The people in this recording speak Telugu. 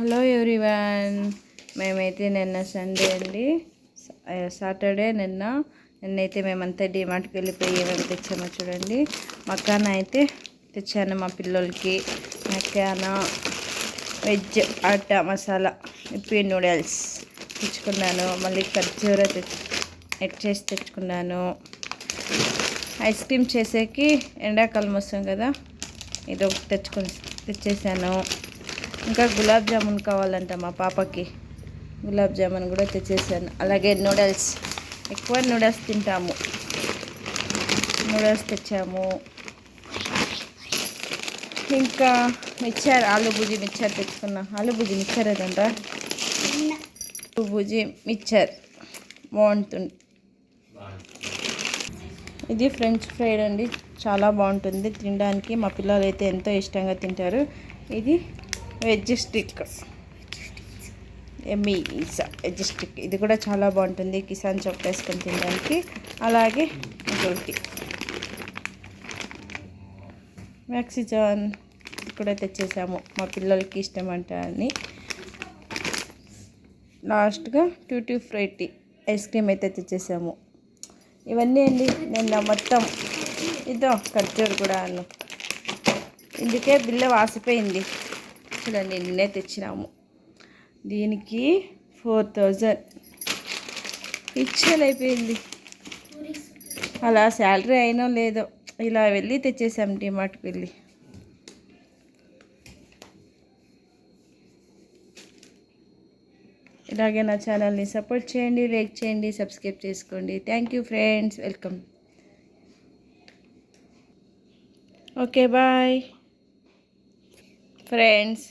Hello everyone. మేమైతే నిన్న సండే అండి, సాటర్డే నిన్నైతే మేమంతా డిమార్ట్కి వెళ్ళిపోయి ఏమేమి తెచ్చామో చూడండి. మకానా అయితే తెచ్చాను మా పిల్లలకి. మకానా వెజ్ ఆటా మసాలా ఇప్పి నూడిల్స్ తెచ్చుకున్నాను. మళ్ళీ ఖర్జూర చేసి తెచ్చుకున్నాను. ఐస్ క్రీమ్ చేసేకి ఎండాకాలం వస్తాం కదా, ఇది ఒకటి తెచ్చేసాను. ఇంకా గులాబ్ జామున్ కావాలంట మా పాపకి, గులాబ్ జామున్ కూడా తెచ్చేసాను. అలాగే నూడిల్స్, ఎక్కువ నూడిల్స్ తింటాము, నూడిల్స్ తెచ్చాము. ఇంకా మిక్చర్, ఆలు భుజి మిక్చర్ తెచ్చుకున్నా. ఆలు భుజి మిక్చర్ ఏదంట, ఆలు భుజి మిక్చర్ బాగుంటుంది. ఇది ఫ్రెంచ్ ఫ్రైడ్ అండి, చాలా బాగుంటుంది తినడానికి. మా పిల్లలు అయితే ఎంతో ఇష్టంగా తింటారు. ఇది veg stick, Emmy veg stick, ఇది కూడా చాలా బాగుంటుంది కిసాన్ చౌక్ వేసుకొని తినడానికి. అలాగే ఇంకొకటి మ్యాక్సిజాన్ కూడా తెచ్చేసాము, మా పిల్లలకి ఇష్టమంట అని. లాస్ట్గా ట్యూటీ ఫ్రూటీ ఐస్ క్రీమ్ అయితే తెచ్చేసాము. ఇవన్నీ అండి నిన్న మొత్తం. ఇదో ఖర్జూర్ కూడా అన్ను, ఇందుకే బిల్ల వాసిపోయింది చూడండి. నిన్నే తెచ్చినాము, దీనికి 4000 పిచ్చలు అయిపోయింది. అలా శాలరీ అయినో లేదో ఇలా వెళ్ళి తెచ్చేసాం డిమార్ట్కి వెళ్ళి. ఇలాగే నా ఛానల్ని సపోర్ట్ చేయండి, లైక్ చేయండి, సబ్స్క్రైబ్ చేసుకోండి. Thank you friends, welcome. Okay bye friends.